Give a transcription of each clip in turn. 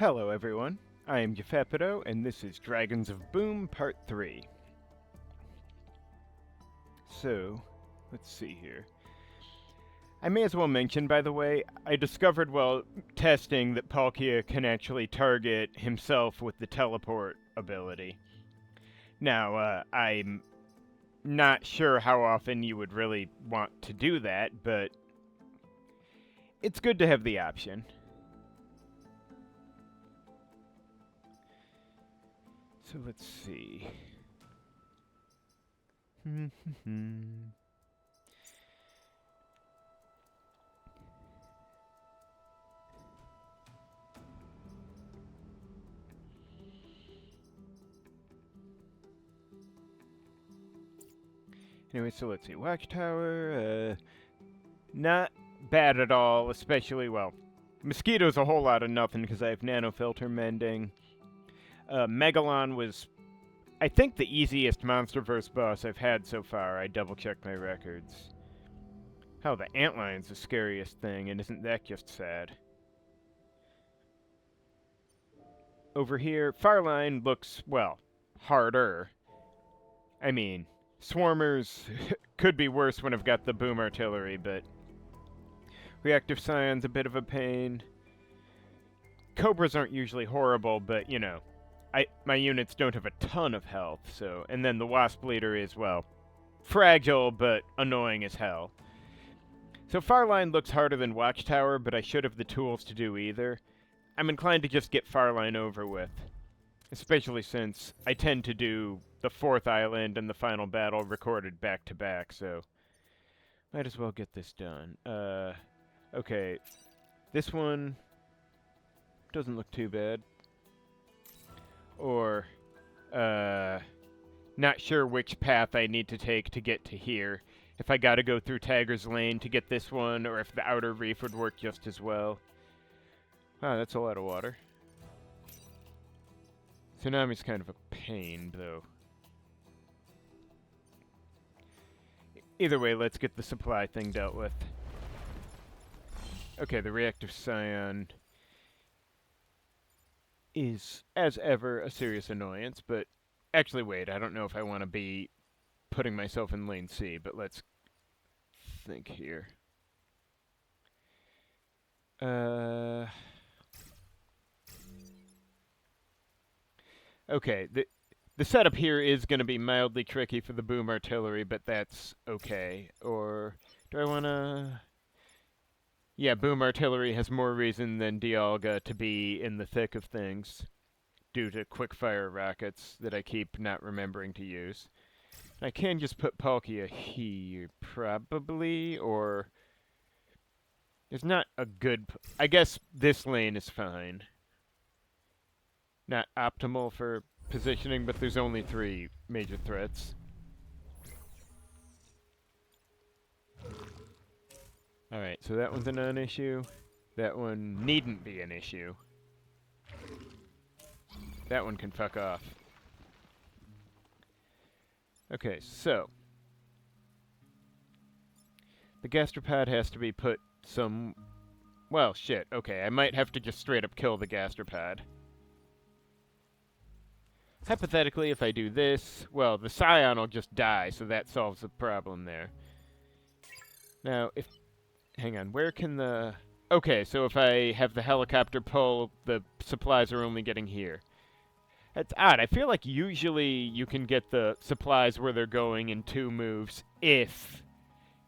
Hello everyone, I am Gefepido, and this is Dragons of Boom Part 3. So, let's see here. I may as well mention, by the way, I discovered while testing that Palkia can actually target himself with the teleport ability. Now, I'm not sure how often you would really want to do that, but it's good to have the option. So let's see. Anyway, so let's see. Watchtower, not bad at all, especially, well, Mosquito's a whole lot of nothing because I have nanofilter mending. Megalon was, I think, the easiest Monsterverse boss I've had so far. I double-checked my records. Hell, the Antlion's the scariest thing, and isn't that just sad? Over here, Farline looks, well, harder. I mean, Swarmers could be worse when I've got the boom artillery, but Reactive Scion's a bit of a pain. Cobras aren't usually horrible, but, you know, my units don't have a ton of health, so... And then the Wasp Leader is, well, fragile, but annoying as hell. So Farline looks harder than Watchtower, but I should have the tools to do either. I'm inclined to just get Farline over with. Especially since I tend to do the 4th island and the final battle recorded back-to-back, so... Might as well get this done. Okay. This one doesn't look too bad. Or, not sure which path I need to take to get to here. If I gotta go through Tiger's Lane to get this one, or if the Outer Reef would work just as well. Wow, that's a lot of water. Tsunami's kind of a pain, though. Either way, let's get the supply thing dealt with. Okay, the Reactive Scion is, as ever, a serious annoyance, but... Actually, wait, I don't know if I want to be putting myself in Lane C, but let's think here. Okay, the setup here is going to be mildly tricky for the boom artillery, but that's okay. Or do I want to... Yeah, boom artillery has more reason than Dialga to be in the thick of things due to quick-fire rockets that I keep not remembering to use. I can just put Palkia here, probably, or... There's not a good... I guess this lane is fine. Not optimal for positioning, but there's only 3 major threats. Alright, so that one's a non-issue. That one needn't be an issue. That one can fuck off. Okay, so... The gastropod has to be put some... Well, shit, okay, I might have to just straight up kill the gastropod. Hypothetically, if I do this, well, the Scion will just die, so that solves the problem there. Now, if... Hang on, where can the... Okay, so if I have the helicopter pull, the supplies are only getting here. That's odd. I feel like usually you can get the supplies where they're going in 2 moves if,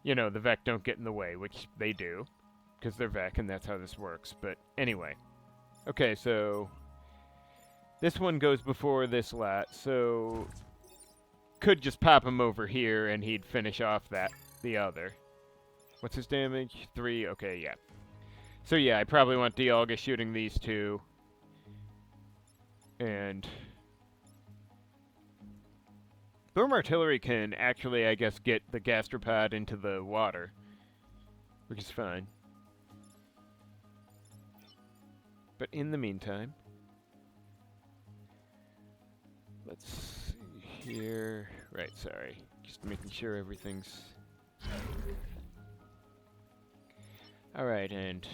you know, the Vec don't get in the way, which they do, because they're Vec, and that's how this works. But anyway. Okay, so... This one goes before this lot, so... Could just pop him over here, and he'd finish off the other. What's his damage? 3? Okay, yeah. So yeah, I probably want Dialga shooting these 2. And... Boom Artillery can actually, I guess, get the gastropod into the water. Which is fine. But in the meantime... Let's see here... Right, sorry. Just making sure everything's... Alright, and...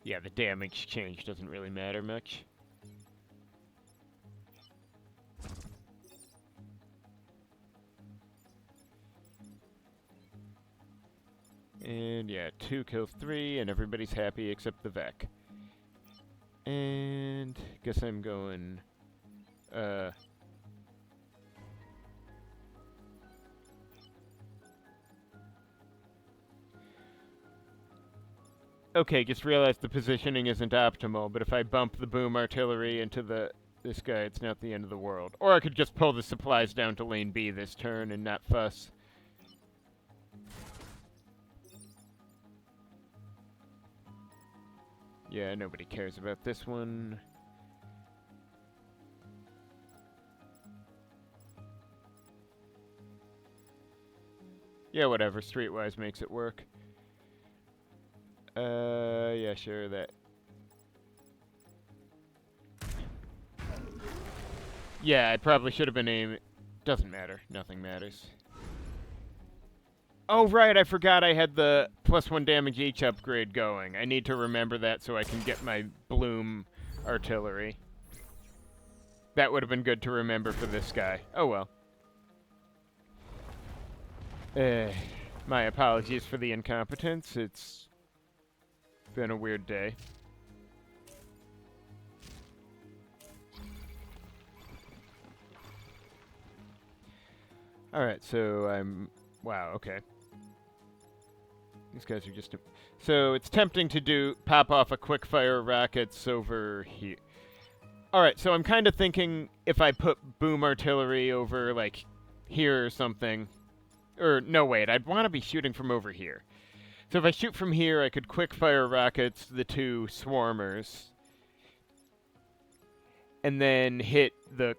Yeah, the damage change doesn't really matter much. And yeah, 2 kills 3, and everybody's happy except the Vec. And guess I'm going, okay, just realized the positioning isn't optimal, but if I bump the boom artillery into this guy, it's not the end of the world. Or I could just pull the supplies down to lane B this turn and not fuss. Yeah, nobody cares about this one. Yeah, whatever. Streetwise makes it work. Yeah, sure, that. Yeah, I probably should have been aiming. Doesn't matter. Nothing matters. Oh, right, I forgot I had the +1 damage each upgrade going. I need to remember that so I can get my Bloom artillery. That would have been good to remember for this guy. Oh, well. My apologies for the incompetence. It's been a weird day. Alright, so I'm... Wow, okay. These guys are just... So it's tempting to pop off a quick fire rockets over here. Alright, so I'm kind of thinking if I put boom artillery over, like, here or something. Or, no, wait, I'd want to be shooting from over here. So if I shoot from here, I could quick fire rockets the 2 swarmers. And then hit the...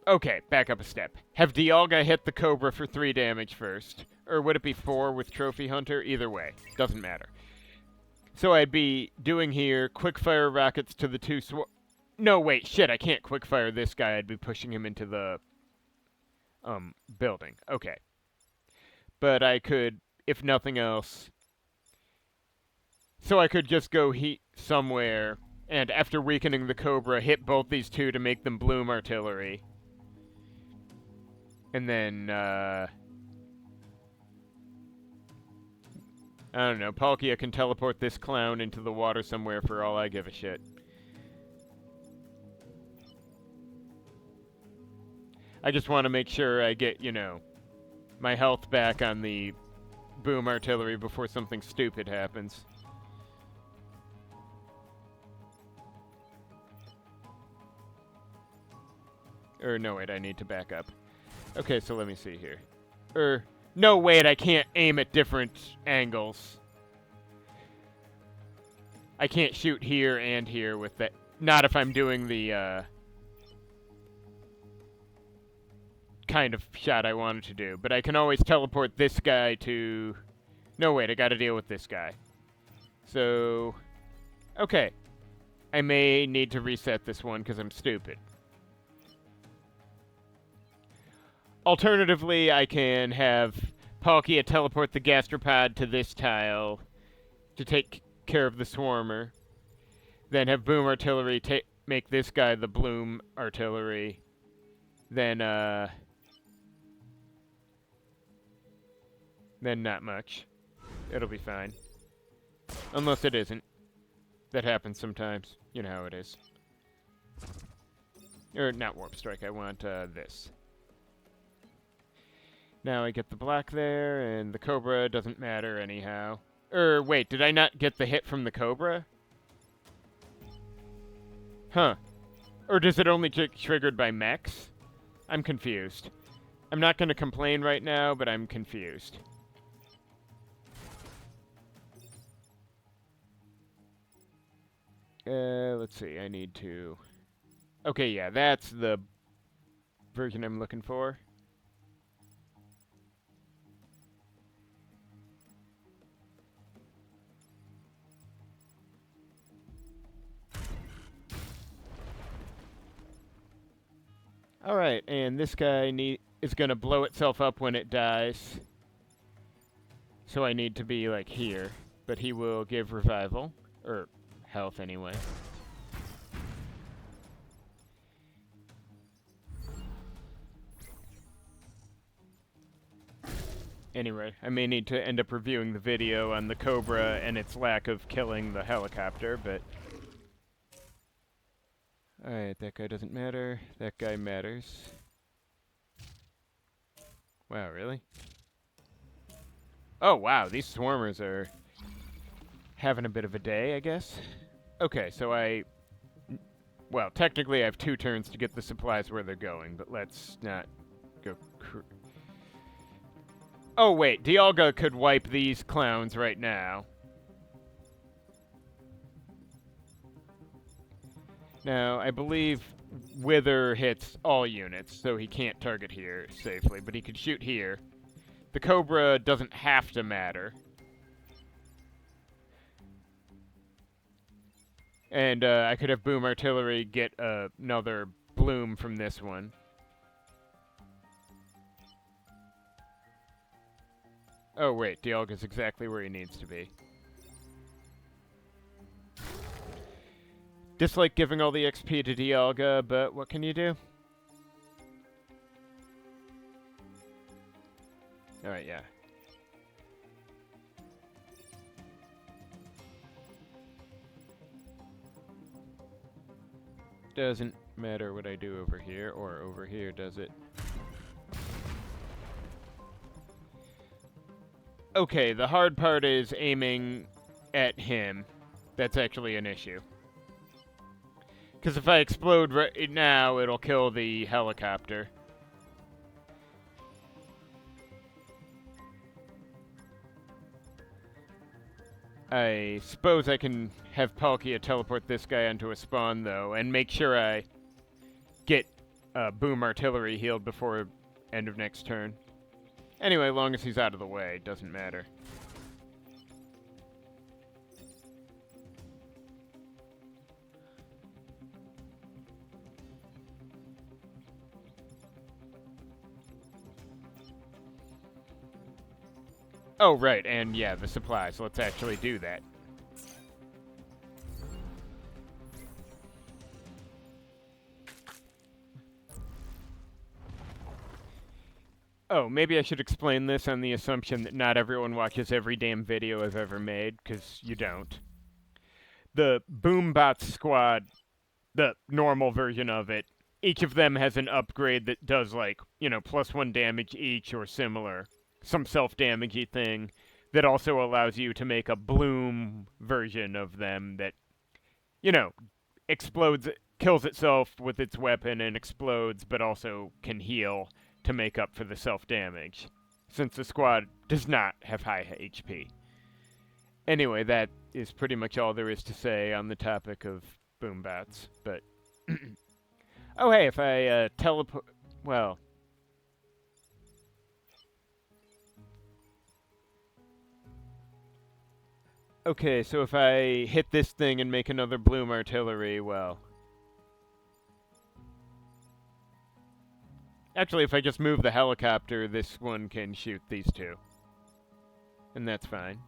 Okay, back up a step. Have Dialga hit the Cobra for 3 damage first. Or would it be 4 with Trophy Hunter? Either way. Doesn't matter. So I'd be doing here, quickfire rockets to the 2 No, wait, shit, I can't quickfire this guy. I'd be pushing him into the, building. Okay. But I could, if nothing else... So I could just go somewhere, and after weakening the Cobra, hit both these 2 to make them Bloom artillery. And then, I don't know, Palkia can teleport this clown into the water somewhere for all I give a shit. I just want to make sure I get, you know, my health back on the boom artillery before something stupid happens. Or, no, wait, I need to back up. Okay, so let me see here. No, wait, I can't aim at different angles. I can't shoot here and here with that. Not if I'm doing the, kind of shot I wanted to do. But I can always teleport this guy to... No, wait, I gotta deal with this guy. So... Okay. I may need to reset this one because I'm stupid. Alternatively, I can have Palkia teleport the Gastropod to this tile to take care of the Swarmer. Then have Boom Artillery make this guy the Bloom Artillery. Then not much. It'll be fine. Unless it isn't. That happens sometimes. You know how it is. Or, not Warp Strike, I want this. Now I get the black there, and the Cobra doesn't matter anyhow. Wait, did I not get the hit from the Cobra? Huh. Or does it only get triggered by mechs? I'm confused. I'm not going to complain right now, but I'm confused. Let's see, I need to... Okay, yeah, that's the version I'm looking for. Alright, and this guy is going to blow itself up when it dies. So I need to be, like, here. But he will give revival. Or health, anyway. Anyway, I may need to end up reviewing the video on the Cobra and its lack of killing the helicopter, but... Alright, that guy doesn't matter. That guy matters. Wow, really? Oh, wow, these swarmers are having a bit of a day, I guess. Okay, so well, technically I have 2 turns to get the supplies where they're going, but let's not go Oh, wait, Dialga could wipe these clowns right now. Now, I believe Wither hits all units, so he can't target here safely, but he could shoot here. The Cobra doesn't have to matter. And I could have Boom Artillery get another bloom from this one. Oh wait, Dialga's exactly where he needs to be. Dislike giving all the XP to Dialga, but what can you do? Alright, yeah. Doesn't matter what I do over here, or over here, does it? Okay, the hard part is aiming at him. That's actually an issue. Because if I explode right now, it'll kill the helicopter. I suppose I can have Palkia teleport this guy onto a spawn, though, and make sure I get Boom Artillery healed before end of next turn. Anyway, long as he's out of the way, doesn't matter. Oh, right, and yeah, the supplies. Let's actually do that. Oh, maybe I should explain this on the assumption that not everyone watches every damn video I've ever made, because you don't. The Boombot squad, the normal version of it, each of them has an upgrade that does, like, you know, +1 damage each or similar. Some self-damagey thing that also allows you to make a bloom version of them that, you know, explodes, kills itself with its weapon and explodes, but also can heal to make up for the self-damage, since the squad does not have high HP. Anyway, that is pretty much all there is to say on the topic of Boombats, but... oh, hey, if I teleport... well... okay, so if I hit this thing and make another Bloom Artillery, well... actually, if I just move the helicopter, this one can shoot these 2. And that's fine.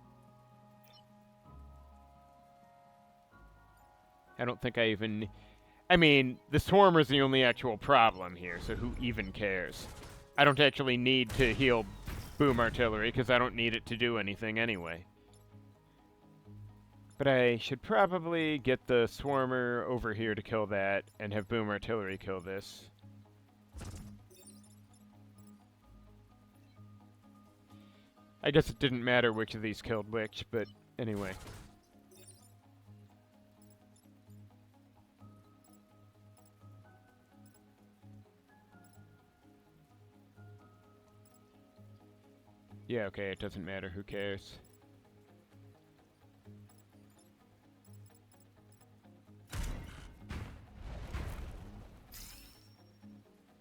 I don't think I even... I mean, the Swarmer's the only actual problem here, so who even cares? I don't actually need to heal Boom Artillery, because I don't need it to do anything anyway. But I should probably get the Swarmer over here to kill that, and have Boom Artillery kill this. I guess it didn't matter which of these killed which, but anyway. Yeah, okay, it doesn't matter, who cares?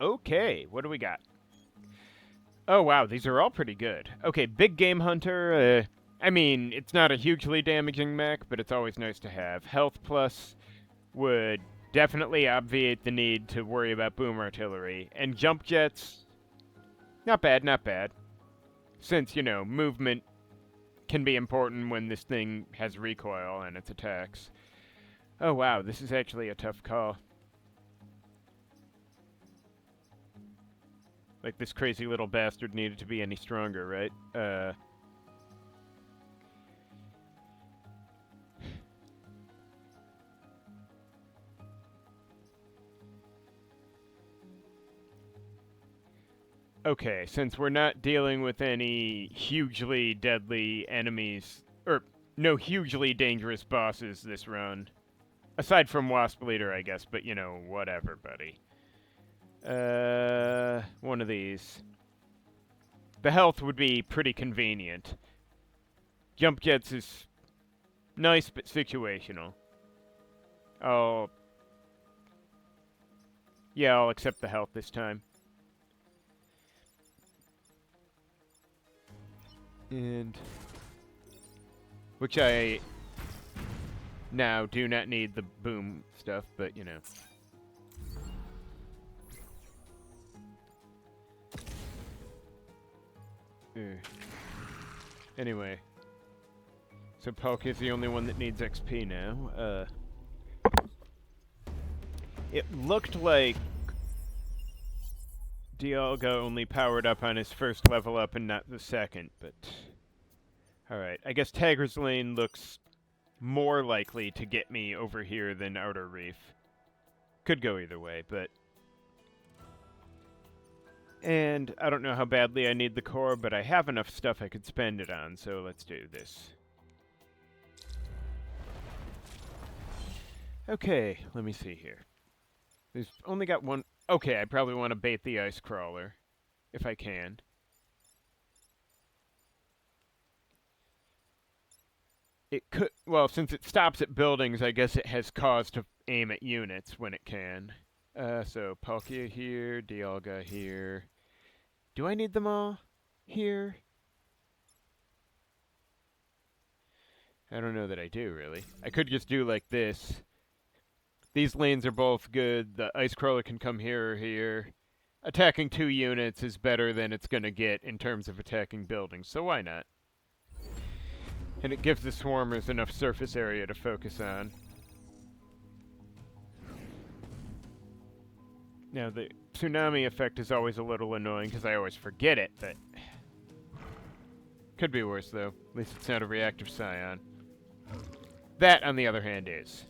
Okay, what do we got? Oh, wow, these are all pretty good. Okay, Big Game Hunter, I mean, it's not a hugely damaging mech, but it's always nice to have. Health Plus would definitely obviate the need to worry about Boom Artillery. And Jump Jets, not bad, not bad. Since, you know, movement can be important when this thing has recoil and its attacks. Oh, wow, this is actually a tough call. Like this crazy little bastard needed to be any stronger, right? Okay, since we're not dealing with any hugely deadly enemies, or no hugely dangerous bosses this run, aside from Wasp Leader, I guess, but you know, whatever, buddy. One of these. The health would be pretty convenient. Jump jets is nice, but situational. Oh, yeah, I'll accept the health this time. And which I now do not need the boom stuff, but you know. Anyway, so Palkia's the only one that needs XP now. It looked like Dialga only powered up on his first level up and not the second, but... Alright, I guess Tiger's Lane looks more likely to get me over here than Outer Reef. Could go either way, but... And I don't know how badly I need the core, but I have enough stuff I could spend it on, so let's do this. Okay, let me see here. There's only got one... Okay, I probably want to bait the ice crawler, if I can. It could... Well, since it stops at buildings, I guess it has cause to aim at units when it can. So Palkia here, Dialga here. Do I need them all here? I don't know that I do, really. I could just do like this. These lanes are both good. The ice crawler can come here or here. Attacking 2 units is better than it's going to get in terms of attacking buildings, so why not? And it gives the swarmers enough surface area to focus on. Now, the tsunami effect is always a little annoying because I always forget it, but... Could be worse, though. At least it's not a reactive scion. That, on the other hand, is.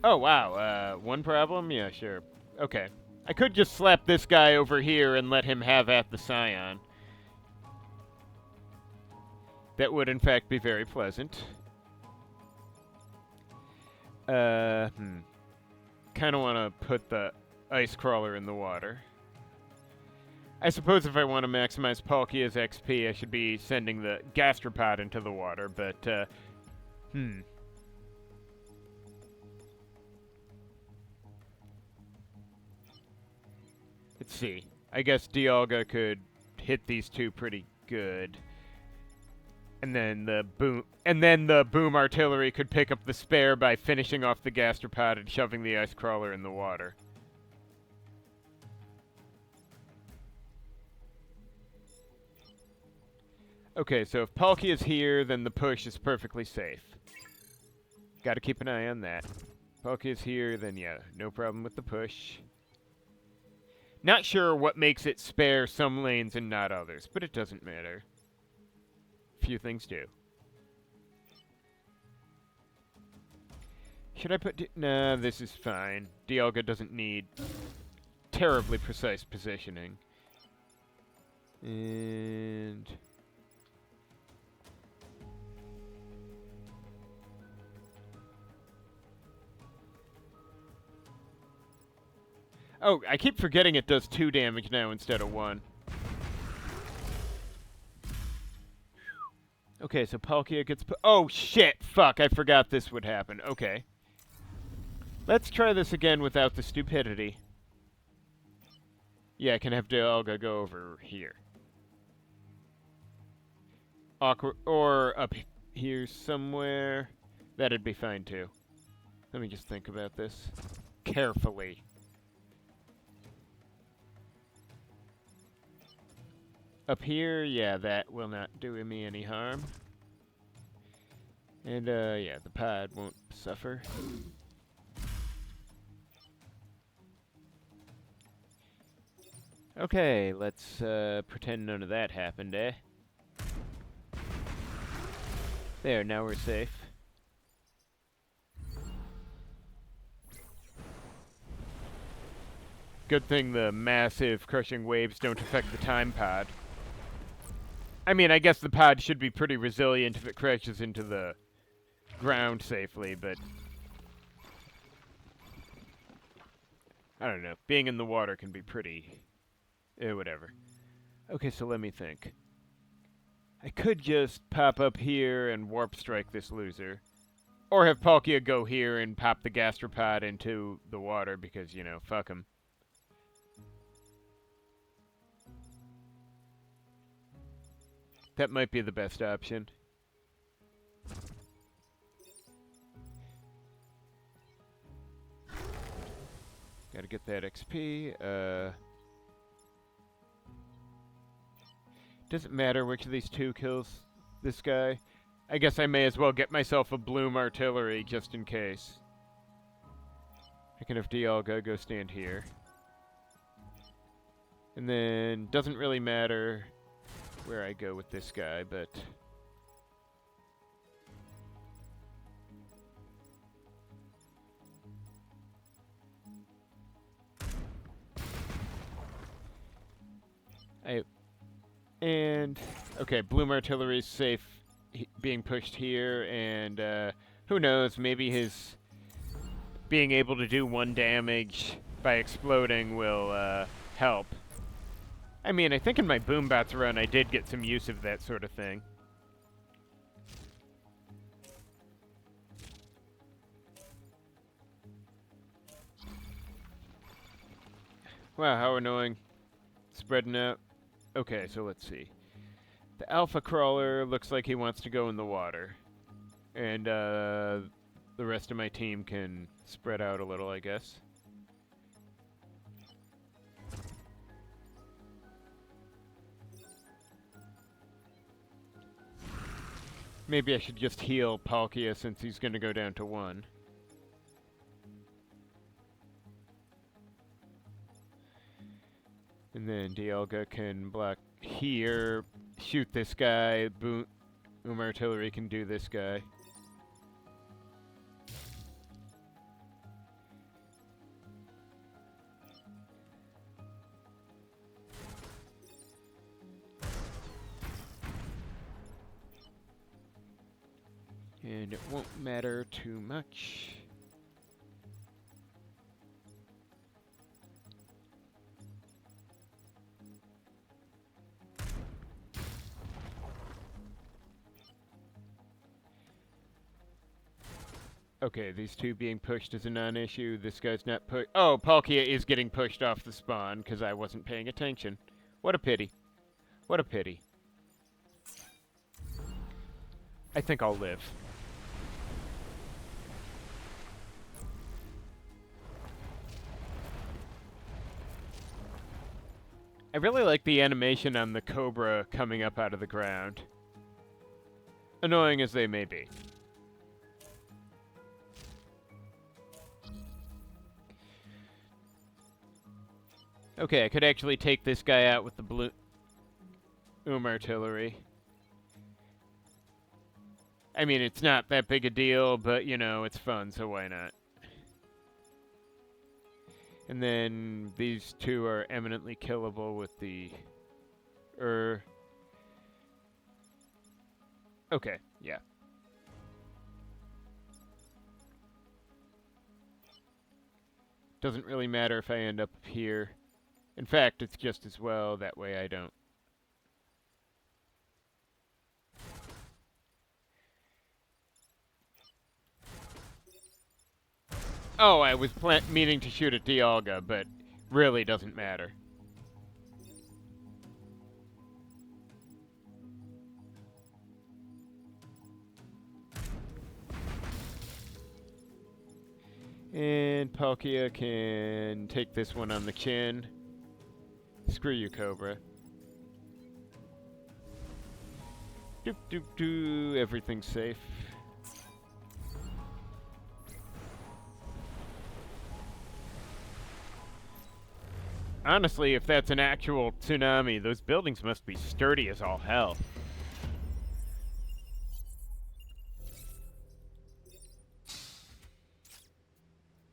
Oh, wow. One problem? Yeah, sure. Okay. I could just slap this guy over here and let him have at the scion. That would, in fact, be very pleasant. Kind of want to put the ice crawler in the water. I suppose if I want to maximize Palkia's XP, I should be sending the gastropod into the water, but, Let's see. I guess Dialga could hit these two pretty good. And then the boom artillery could pick up the spare by finishing off the gastropod and shoving the ice crawler in the water. Okay, so if Palkia is here, then the push is perfectly safe. Gotta keep an eye on that. Palkia is here, then yeah, no problem with the push. Not sure what makes it spare some lanes and not others, but it doesn't matter. Few things do. Should I put... Nah, this is fine. Dialga doesn't need terribly precise positioning. And... Oh, I keep forgetting it does 2 damage now instead of 1. Okay, so Palkia gets... Oh, shit! Fuck, I forgot this would happen. Okay. Let's try this again without the stupidity. Yeah, I can have Dialga go over here. Awkward... Or up here somewhere. That'd be fine, too. Let me just think about this carefully. Up here, yeah, that will not do me any harm. And, yeah, the pod won't suffer. Okay, let's pretend none of that happened, eh? There, now we're safe. Good thing the massive crushing waves don't affect the time pod. I mean, I guess the pod should be pretty resilient if it crashes into the ground safely, but I don't know. Being in the water can be pretty... whatever. Okay, so let me think. I could just pop up here and warp strike this loser. Or have Palkia go here and pop the gastropod into the water because, you know, fuck him. That might be the best option. Gotta get that XP. Doesn't matter which of these two kills this guy. I guess I may as well get myself a Bloom Artillery just in case. I can have Dialga go stand here. And then, doesn't really matter where I go with this guy, but... okay, Bloom Artillery's safe being pushed here, and who knows, maybe his being able to do 1 damage by exploding will help. I mean, I think in my Boombots run I did get some use of that sort of thing. Wow, how annoying. Spreading out. Okay, so let's see. The Alpha Crawler looks like he wants to go in the water. And the rest of my team can spread out a little, I guess. Maybe I should just heal Palkia since he's going to go down to 1. And then Dialga can block here, shoot this guy, Boom Artillery can do this guy. And it won't matter too much. Okay, these two being pushed is a non-issue. This guy's not pushed. Oh, Palkia is getting pushed off the spawn because I wasn't paying attention. What a pity. What a pity. I think I'll live. I really like the animation on the Cobra coming up out of the ground. Annoying as they may be. Okay, I could actually take this guy out with the Bloom Artillery. I mean, it's not that big a deal, but, you know, it's fun, so why not? And then these two are eminently killable with the... Okay, yeah. Doesn't really matter if I end up here. In fact, it's just as well, that way I don't. Oh, I was meaning to shoot at Dialga, but really doesn't matter. And Palkia can take this one on the chin. Screw you, Cobra. Doop doop doo, everything's safe. Honestly, if that's an actual tsunami, those buildings must be sturdy as all hell.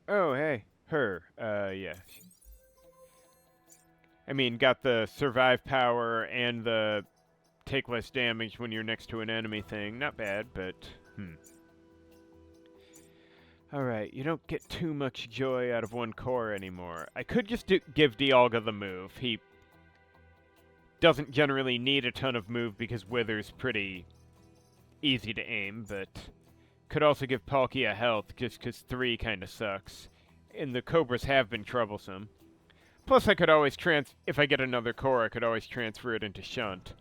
Oh, hey. Her. Yeah. I mean, got the survive power and the take less damage when you're next to an enemy thing. Not bad, but, Alright, you don't get too much joy out of one core anymore. I could just give Dialga the move. He doesn't generally need a ton of move because Wither's pretty easy to aim, but could also give Palkia health just because 3 kinda sucks. And the Cobras have been troublesome. Plus I could always if I get another core, I could always transfer it into Shunt.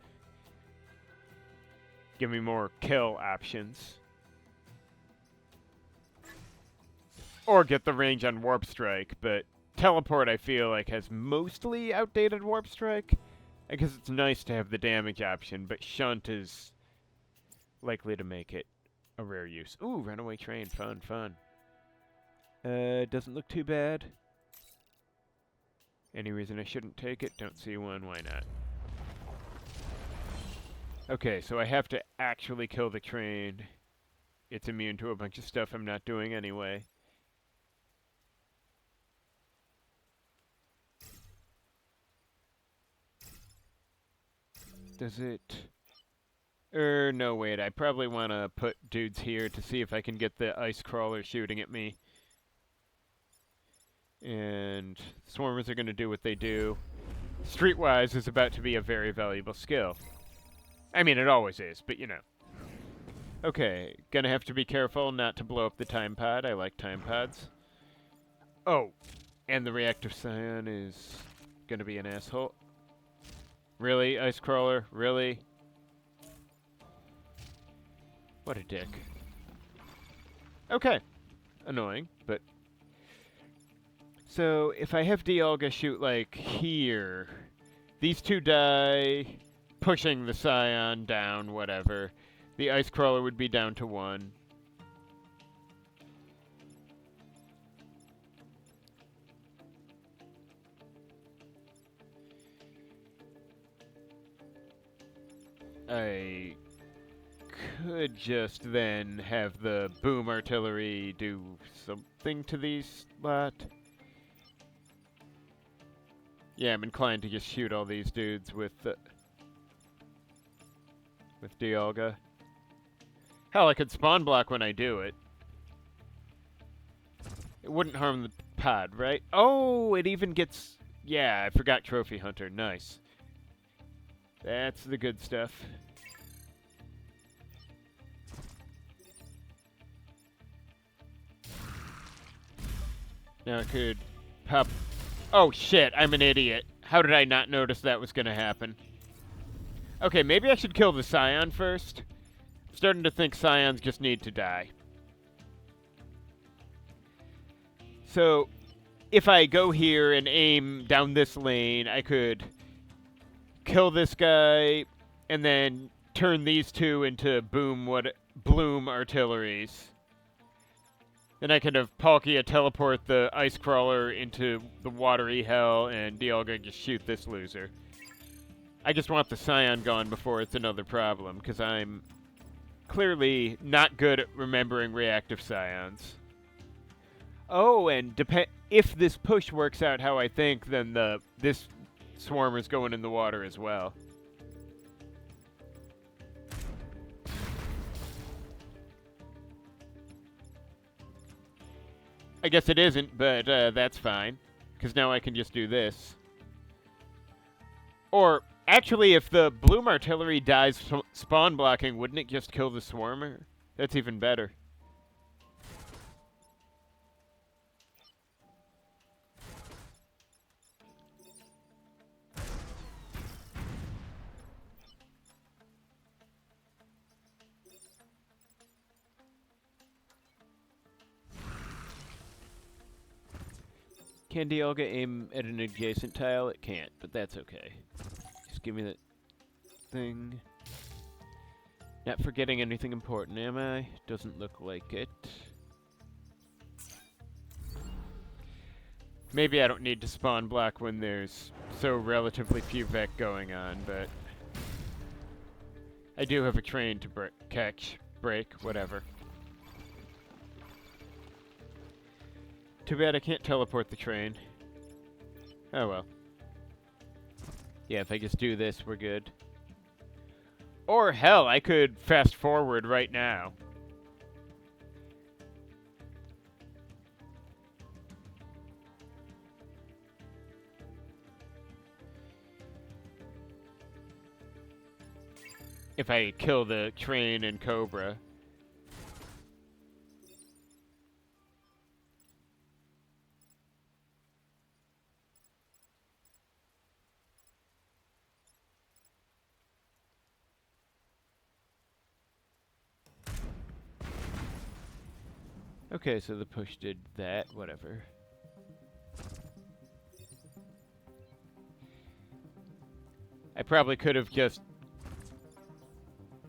Give me more kill options. Or get the range on Warp Strike, but Teleport I feel like has mostly outdated Warp Strike. I guess it's nice to have the damage option, but Shunt is likely to make it a rare use. Ooh, Runaway Train, fun, fun. Doesn't look too bad. Any reason I shouldn't take it? Don't see one, why not? Okay, so I have to actually kill the train. It's immune to a bunch of stuff I'm not doing anyway. Does it... no, wait, I probably want to put dudes here to see if I can get the ice crawler shooting at me. And swarmers are going to do what they do. Streetwise is about to be a very valuable skill. I mean, it always is, but you know. Okay, gonna have to be careful not to blow up the time pod. I like time pods. Oh, and the reactive scion is gonna be an asshole. Really, ice crawler? Really? What a dick. Okay. Annoying, but... So, if I have Dialga shoot, like, here... These two die... Pushing the Scion down, whatever. The Ice Crawler would be down to 1. I could just then have the boom artillery do something to these lot. Yeah, I'm inclined to just shoot all these dudes with Dialga. Hell, I could spawn block when I do it. It wouldn't harm the pod, right? Oh, it even gets... Yeah, I forgot Trophy Hunter. Nice. That's the good stuff. Now I could pop... Oh, shit, I'm an idiot. How did I not notice that was going to happen? Okay, maybe I should kill the Scion first. I'm starting to think Scions just need to die. So, if I go here and aim down this lane, I could kill this guy and then turn these two into bloom artilleries. Then I could have Palkia teleport the ice crawler into the watery hell and Dialga just shoot this loser. I just want the Scion gone before it's another problem, because I'm clearly not good at remembering reactive Scions. Oh, and if this push works out how I think, then this Swarmer's going in the water as well. I guess it isn't, but that's fine, because now I can just do this. Or, actually, if the bloom artillery dies spawn blocking, wouldn't it just kill the Swarmer? That's even better. Can Dialga aim at an adjacent tile? It can't, but that's okay. Just give me that thing. Not forgetting anything important, am I? Doesn't look like it. Maybe I don't need to spawn block when there's so relatively few Vec going on, but I do have a train to break, whatever. Too bad I can't teleport the train. Oh well. Yeah, if I just do this, we're good. Or hell, I could fast forward right now. If I kill the train and Cobra. Okay, so the push did that, whatever. I probably could have just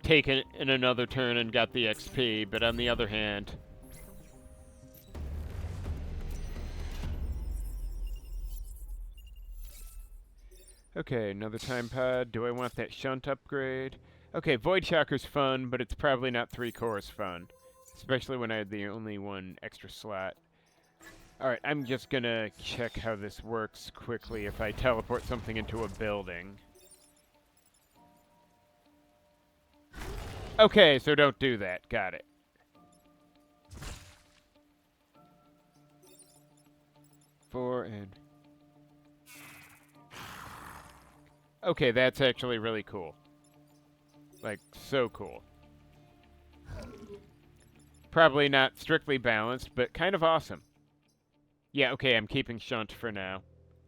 taken in another turn and got the XP, but on the other hand... Okay, another time pod. Do I want that shunt upgrade? Okay, Void Shocker's fun, but it's probably not 3 cores fun. Especially when I had the only one extra slot. Alright, I'm just gonna check how this works quickly if I teleport something into a building. Okay, so don't do that. Got it. Okay, that's actually really cool. Like, so cool. Probably not strictly balanced, but kind of awesome. Yeah, okay, I'm keeping Shunt for now.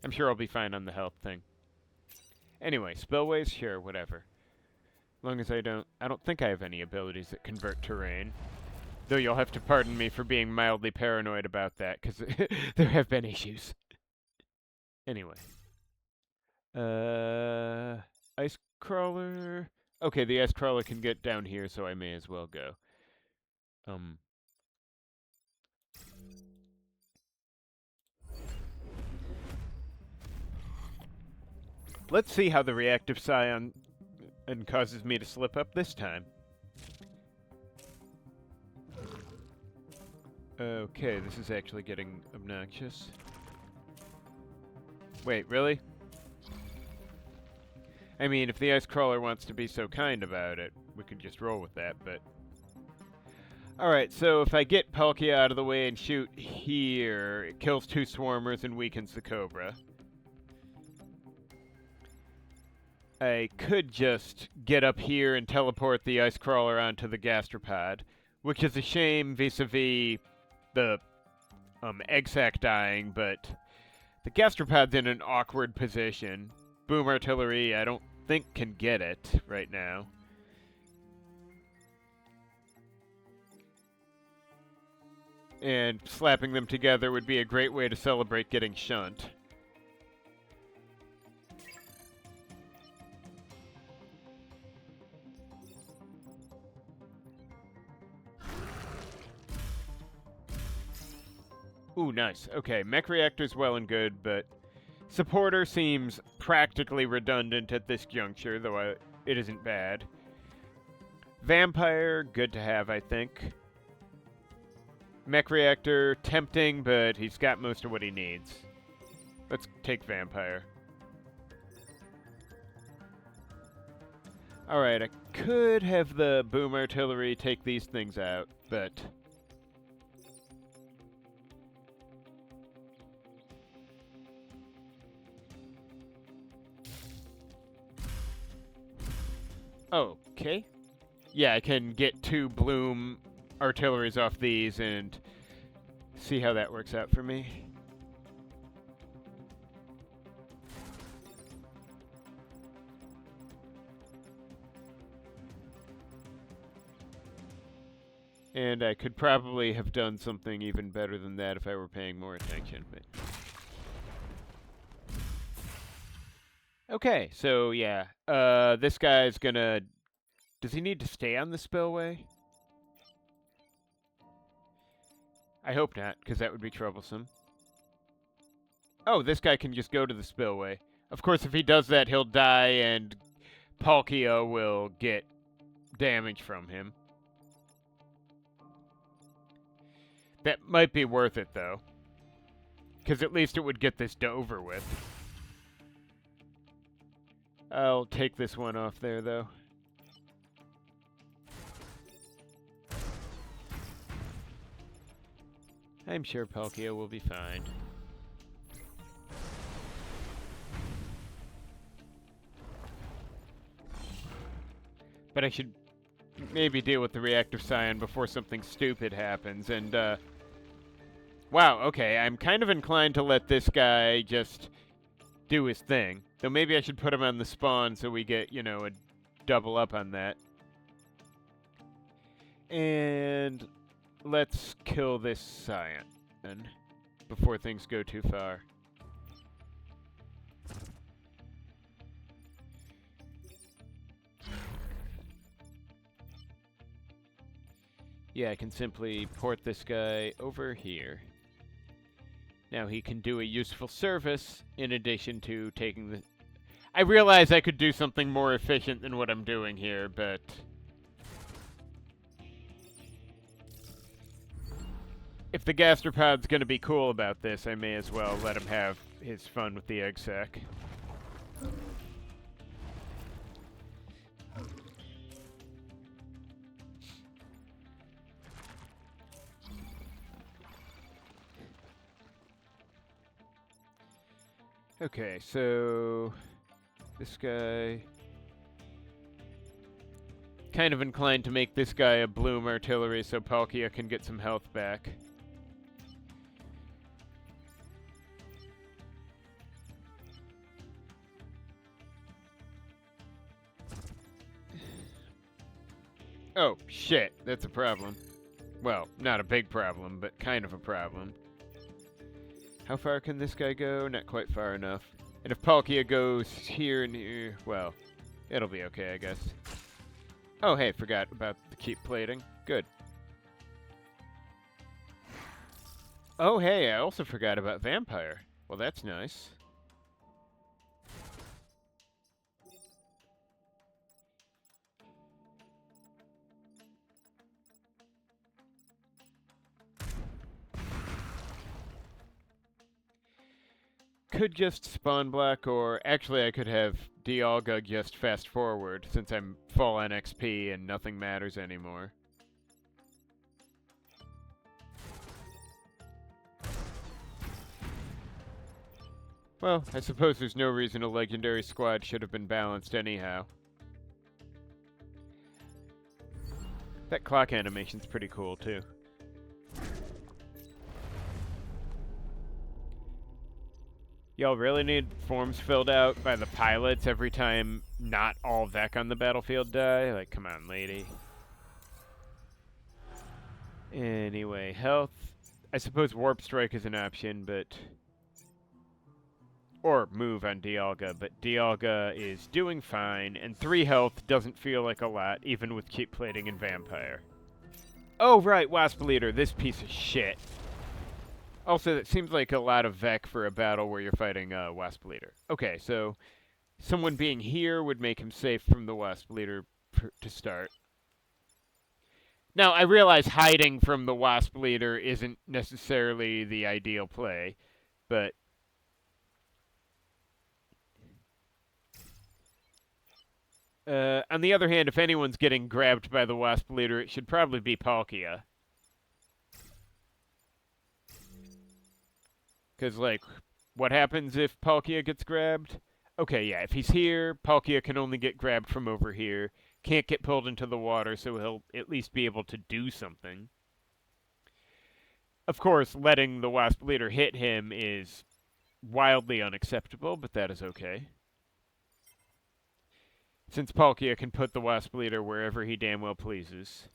I'm sure I'll be fine on the health thing. Anyway, spillways, sure, whatever. As long as I don't think I have any abilities that convert terrain. Though you'll have to pardon me for being mildly paranoid about that, because there have been issues. Anyway. Ice crawler. Okay, the ice crawler can get down here, so I may as well go. Let's see how the reactive scion causes me to slip up this time. Okay, this is actually getting obnoxious. Wait, really? I mean, if the ice crawler wants to be so kind about it, we could just roll with that, but... Alright, so if I get Palkia out of the way and shoot here, it kills 2 swarmers and weakens the Cobra. I could just get up here and teleport the ice crawler onto the gastropod, which is a shame vis-a-vis the egg sac dying, but the gastropod's in an awkward position. Boom artillery, I don't think can get it right now. And slapping them together would be a great way to celebrate getting Shunt. Ooh, nice. Okay, mech reactor's well and good, but supporter seems practically redundant at this juncture, though it isn't bad. Vampire, good to have, I think. Mech reactor, tempting, but he's got most of what he needs. Let's take Vampire. Alright, I could have the boom artillery take these things out, but... Okay. Yeah, I can get 2 bloom artilleries off these and see how that works out for me. And I could probably have done something even better than that if I were paying more attention, but... Okay, so yeah, this guy's gonna... Does he need to stay on the spillway? I hope not, because that would be troublesome. Oh, this guy can just go to the spillway. Of course, if he does that, he'll die, and Palkia will get damage from him. That might be worth it, though. Because at least it would get this over with. I'll take this one off there, though. I'm sure Palkia will be fine. But I should maybe deal with the reactive scion before something stupid happens, and, wow, okay, I'm kind of inclined to let this guy just do his thing. Though maybe I should put him on the spawn so we get, you know, a double up on that. And let's kill this scion, then, before things go too far. Yeah, I can simply port this guy over here. Now he can do a useful service in addition to taking the... I realize I could do something more efficient than what I'm doing here, but... if the gastropod's gonna be cool about this, I may as well let him have his fun with the egg sac. Okay, so this guy... kind of inclined to make this guy a bloom artillery so Palkia can get some health back. Oh, shit, that's a problem. Well, not a big problem, but kind of a problem. How far can this guy go? Not quite far enough. And if Palkia goes here and here, well, it'll be okay, I guess. Oh, hey, forgot about the keep plating. Good. Oh, hey, I also forgot about Vampire. Well, that's nice. Could just spawn block, or actually I could have Dialga just fast forward, since I'm full on XP and nothing matters anymore. Well, I suppose there's no reason a legendary squad should have been balanced anyhow. That clock animation's pretty cool, too. Y'all really need forms filled out by the pilots every time not all Vec on the battlefield die? Like, come on, lady. Anyway, health. I suppose Warp Strike is an option, but... or move on Dialga, but Dialga is doing fine, and 3 health doesn't feel like a lot, even with keep plating and Vampire. Oh, right, Wasp Leader, this piece of shit. Also, it seems like a lot of Vec for a battle where you're fighting a Wasp Leader. Okay, so someone being here would make him safe from the Wasp Leader to start. Now, I realize hiding from the Wasp Leader isn't necessarily the ideal play, but... on the other hand, if anyone's getting grabbed by the Wasp Leader, it should probably be Palkia. Because, like, what happens if Palkia gets grabbed? Okay, yeah, if he's here, Palkia can only get grabbed from over here. Can't get pulled into the water, so he'll at least be able to do something. Of course, letting the Wasp Leader hit him is wildly unacceptable, but that is okay. Since Palkia can put the Wasp Leader wherever he damn well pleases.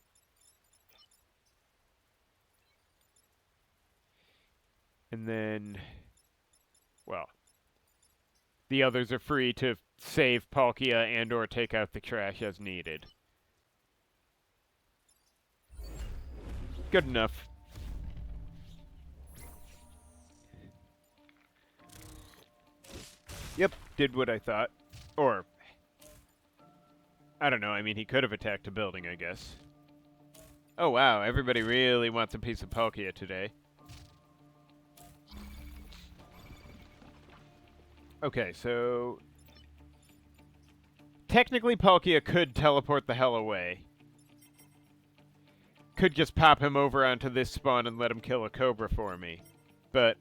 And then, well, the others are free to save Palkia and or take out the trash as needed. Good enough. Yep, did what I thought. Or, I don't know, I mean, he could have attacked a building, I guess. Oh wow, everybody really wants a piece of Palkia today. Okay, so... technically Palkia could teleport the hell away. Could just pop him over onto this spawn and let him kill a Cobra for me. But...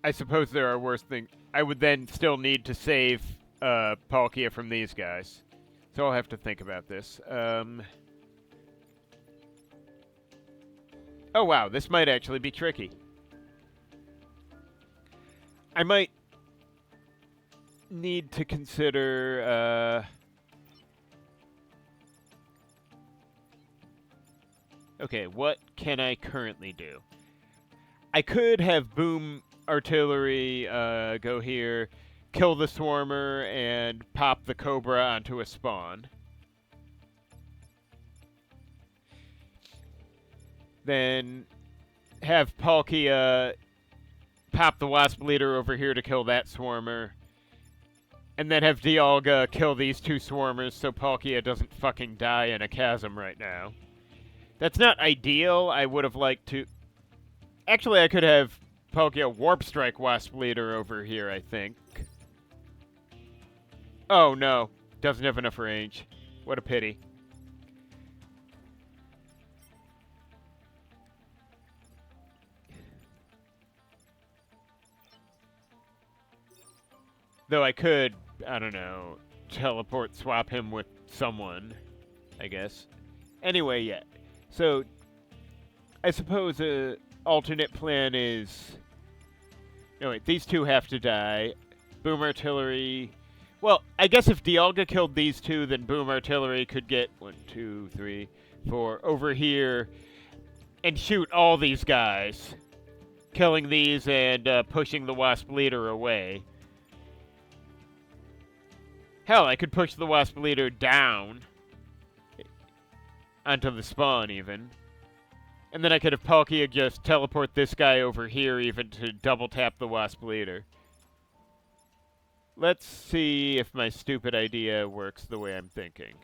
I suppose there are worse things. I would then still need to save Palkia from these guys. So I'll have to think about this. Oh wow, this might actually be tricky. I might need to consider... okay, what can I currently do? I could have Boom Artillery go here, kill the Swarmer, and pop the Cobra onto a spawn. Then have Palkia pop the Wasp Leader over here to kill that Swarmer. And then have Dialga kill these two Swarmers so Palkia doesn't fucking die in a chasm right now. That's not ideal. I would have liked to... actually, I could have Palkia Warp Strike Wasp Leader over here, I think. Oh, no. Doesn't have enough range. What a pity. Though I could, I don't know, teleport swap him with someone, I guess. Anyway, yeah. So, I suppose a alternate plan is... no, wait, these two have to die. Boom Artillery... well, I guess if Dialga killed these two, then Boom Artillery could get 1, 2, 3, 4 over here and shoot all these guys, killing these and pushing the Wasp Leader away. Hell, I could push the Wasp Leader down onto the spawn, even. And then I could have Palkia just teleport this guy over here, even to double tap the Wasp Leader. Let's see if my stupid idea works the way I'm thinking.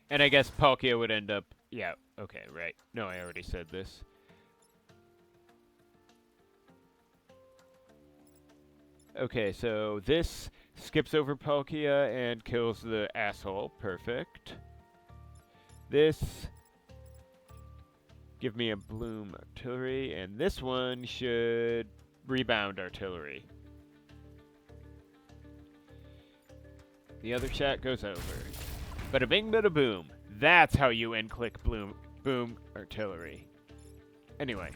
And I guess Palkia would end up... yeah, okay, right. No, I already said this. Okay, so this skips over Palkia and kills the asshole. Perfect. This... give me a Bloom Artillery, and this one should rebound Artillery. The other shot goes over. Bada bing, bada boom. That's how you end-click Boom Artillery. Anyway,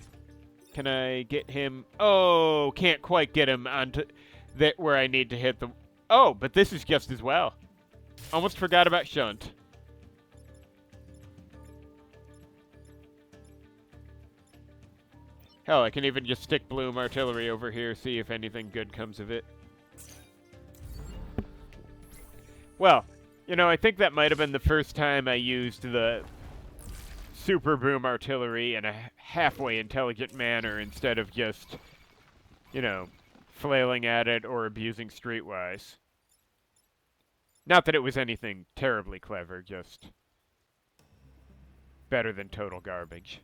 can I get him? Oh, can't quite get him onto that where I need to hit the... oh, but this is just as well. Almost forgot about Shunt. Hell, I can even just stick Bloom Artillery over here, see if anything good comes of it. Well, you know, I think that might have been the first time I used the Super Boom Artillery in a halfway intelligent manner instead of just, you know, flailing at it or abusing Streetwise. Not that it was anything terribly clever, just better than total garbage.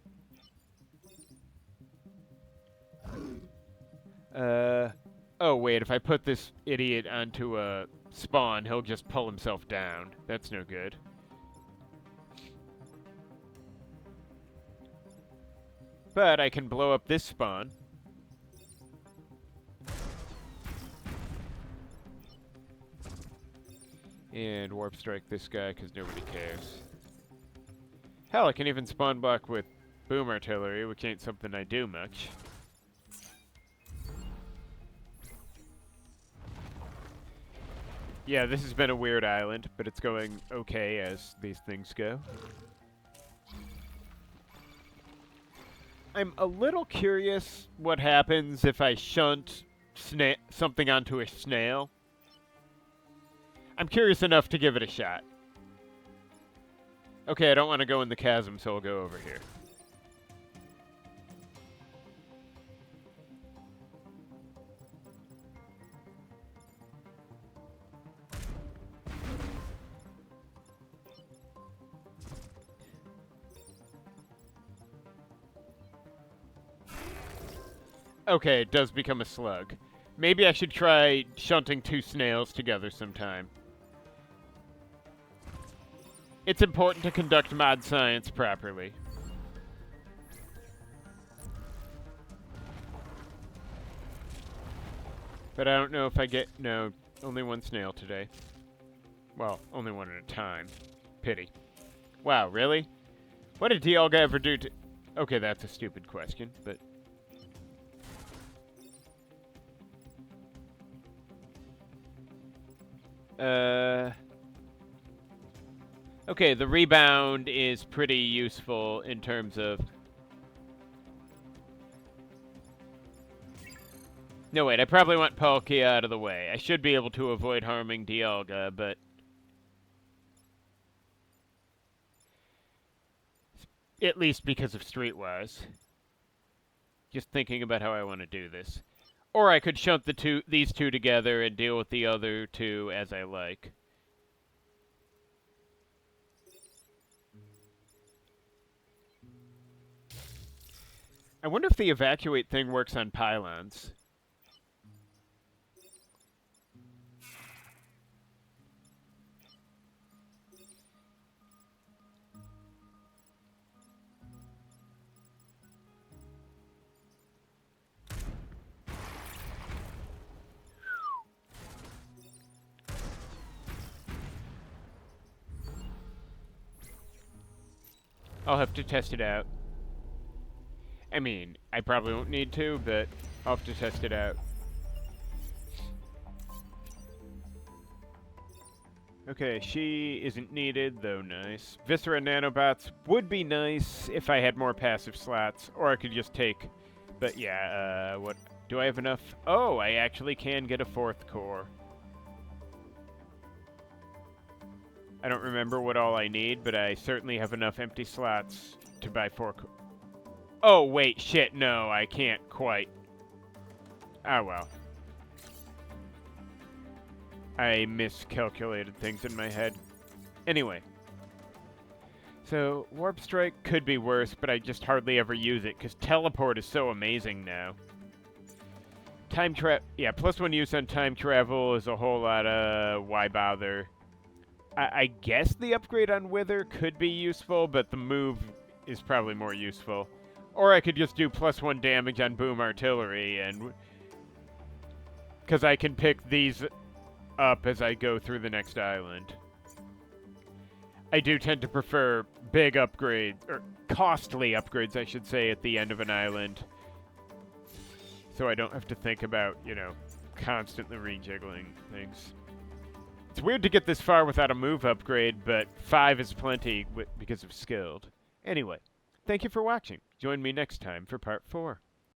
Oh wait, if I put this idiot onto a spawn, he'll just pull himself down. That's no good. But I can blow up this spawn. And Warp Strike this guy, because nobody cares. Hell, I can even spawn block with Boom Artillery, which ain't something I do much. Yeah, this has been a weird island, but it's going okay as these things go. I'm a little curious what happens if I shunt something onto a snail. I'm curious enough to give it a shot. Okay, I don't want to go in the chasm, so I'll go over here. Okay, it does become a slug. Maybe I should try shunting 2 snails together sometime. It's important to conduct mod science properly. But I don't know if I get... No, only 1 snail today. Well, only 1 at a time. Pity. Wow, really? What did Dialga ever do to... Okay, that's a stupid question, but... Okay, the rebound is pretty useful in terms of... No, wait, I probably want Palkia out of the way. I should be able to avoid harming Dialga, but... At least because of Streetwise. Just thinking about how I want to do this. Or I could shunt these two together and deal with the other 2 as I like. I wonder if the evacuate thing works on pylons. I'll have to test it out. I mean, I probably won't need to, but I'll have to test it out. Okay, she isn't needed, though nice. Viscera nanobots would be nice if I had more passive slots, or I could just take... But yeah, what... Do I have enough? Oh, I actually can get a 4th core. I don't remember what all I need, but I certainly have enough empty slots to buy 4 core. Oh, wait, shit, no, I can't quite. Ah, well. I miscalculated things in my head. Anyway. So, Warp Strike could be worse, but I just hardly ever use it, because Teleport is so amazing now. Yeah, +1 use on time travel is a whole lot of why bother. I guess the upgrade on Wither could be useful, but the move is probably more useful. Or I could just do +1 damage on Boom Artillery, and... Because I can pick these up as I go through the next island. I do tend to prefer big upgrades, or costly upgrades, I should say, at the end of an island. So I don't have to think about, you know, constantly rejiggling things. It's weird to get this far without a move upgrade, but 5 is plenty because of skilled. Anyway, thank you for watching. Join me next time for part 4.